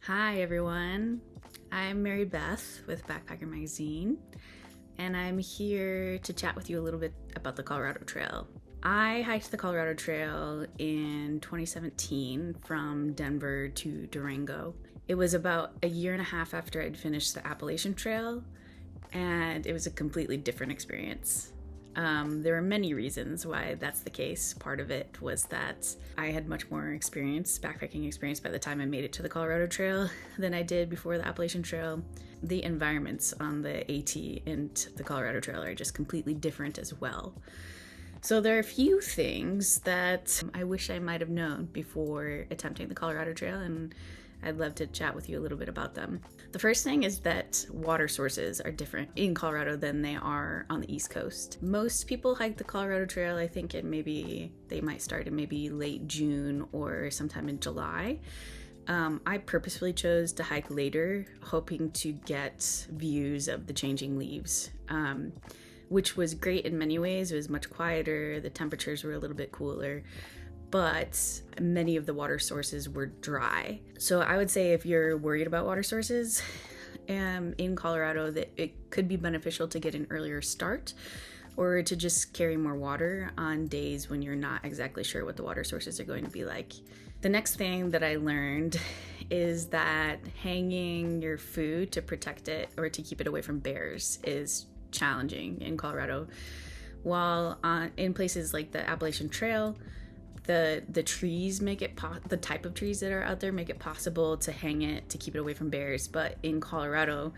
Hi everyone, I'm Mary Beth with Backpacker Magazine, and I'm here to chat with you a little bit about the Colorado Trail. I hiked the Colorado Trail in 2017 from Denver to Durango. It was about a year and a half after I'd finished the Appalachian Trail, and it was a completely different experience. There are many reasons why that's the case. Part of it was that I had much more backpacking experience by the time I made it to the Colorado Trail than I did before the Appalachian Trail. The environments on the AT and the Colorado Trail are just completely different as well. So there are a few things that I wish I might have known before attempting the Colorado Trail, and I'd love to chat with you a little bit about them. The first thing is that water sources are different in Colorado than they are on the East Coast. Most people hike the Colorado Trail, I think they might start in maybe late June or sometime in July. I purposefully chose to hike later, hoping to get views of the changing leaves, which was great in many ways. It was much quieter, the temperatures were a little bit cooler, but many of the water sources were dry. So I would say if you're worried about water sources in Colorado, that it could be beneficial to get an earlier start or to just carry more water on days when you're not exactly sure what the water sources are going to be like. The next thing that I learned is that hanging your food to protect it or to keep it away from bears is challenging in Colorado. While in places like the Appalachian Trail, the trees make it the type of trees that are out there make it possible to hang it to keep it away from bears. But in Colorado,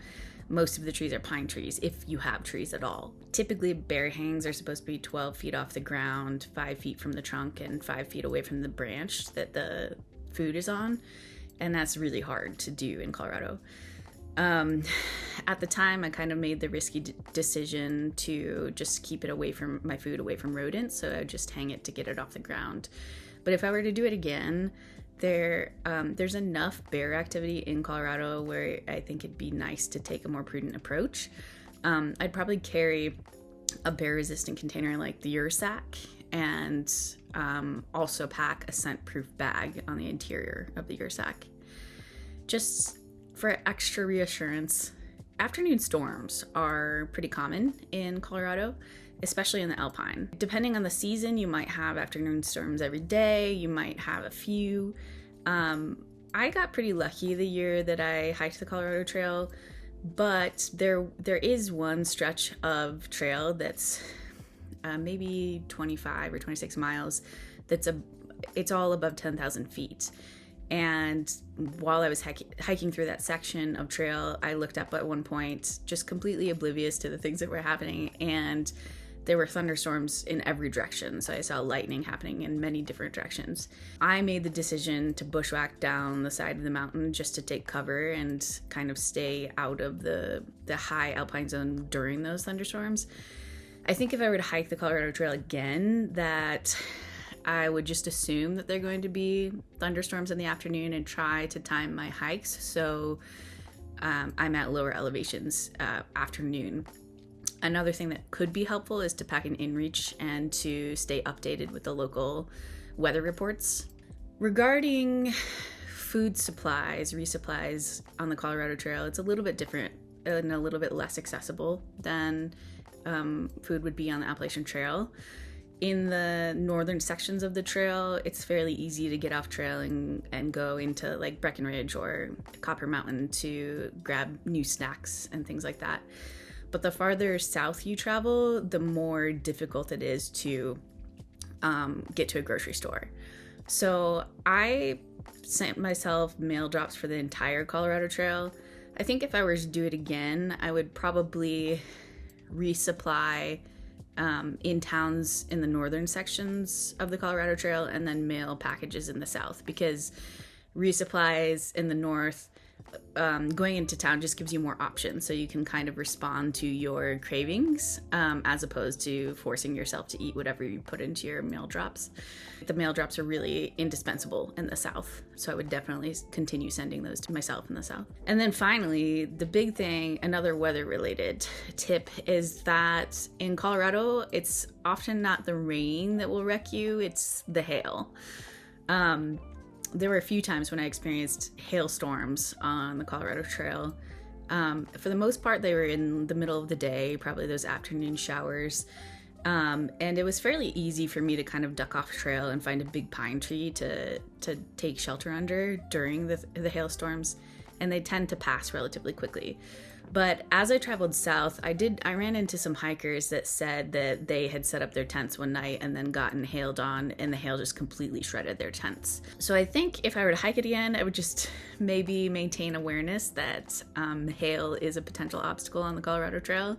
most of the trees are pine trees, if you have trees at all. Typically, bear hangs are supposed to be 12 feet off the ground, 5 feet from the trunk, and 5 feet away from the branch that the food is on. And that's really hard to do in Colorado. At the time, I kind of made the risky decision to just keep it my food away from rodents, so I would just hang it to get it off the ground. But if I were to do it again, there's enough bear activity in Colorado where I think it'd be nice to take a more prudent approach. I'd probably carry a bear-resistant container like the Ursack, and also pack a scent-proof bag on the interior of the Ursack. Just for extra reassurance, afternoon storms are pretty common in Colorado, especially in the Alpine. Depending on the season, you might have afternoon storms every day, you might have a few. I got pretty lucky the year that I hiked the Colorado Trail, but there is one stretch of trail that's maybe 25 or 26 miles it's all above 10,000 feet. And while I was hiking through that section of trail, I looked up at one point, just completely oblivious to the things that were happening, and there were thunderstorms in every direction. So I saw lightning happening in many different directions. I made the decision to bushwhack down the side of the mountain just to take cover and kind of stay out of the high alpine zone during those thunderstorms. I think if I were to hike the Colorado Trail again, that I would just assume that they're going to be thunderstorms in the afternoon and try to time my hikes so I'm at lower elevations afternoon. Another thing that could be helpful is to pack an inReach and to stay updated with the local weather reports. Regarding food supplies, resupplies on the Colorado Trail, it's a little bit different and a little bit less accessible than food would be on the Appalachian Trail. In the northern sections of the trail, it's fairly easy to get off trail and go into like Breckenridge or Copper Mountain to grab new snacks and things like that. But the farther south you travel, the more difficult it is to get to a grocery store. So I sent myself mail drops for the entire Colorado Trail. I think if I were to do it again, I would probably resupply in towns in the northern sections of the Colorado Trail and then mail packages in the south, because resupplies in the north, going into town just gives you more options, so you can kind of respond to your cravings as opposed to forcing yourself to eat whatever you put into your mail drops. The mail drops are really indispensable in the south, so I would definitely continue sending those to myself in the south. And then finally, the big thing, another weather related tip, is that in Colorado, it's often not the rain that will wreck you, it's the hail. there were a few times when I experienced hailstorms on the Colorado Trail. For the most part, they were in the middle of the day, probably those afternoon showers. And it was fairly easy for me to kind of duck off trail and find a big pine tree to take shelter under during the hailstorms, and they tend to pass relatively quickly. But as I traveled south, I ran into some hikers that said that they had set up their tents one night and then gotten hailed on, and the hail just completely shredded their tents. So I think if I were to hike it again, I would just maybe maintain awareness that hail is a potential obstacle on the Colorado Trail,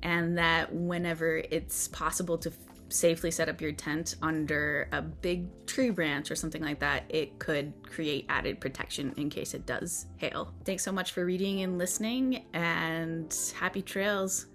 and that whenever it's possible to safely set up your tent under a big tree branch or something like that, it could create added protection in case it does hail. Thanks so much for reading and listening, and happy trails.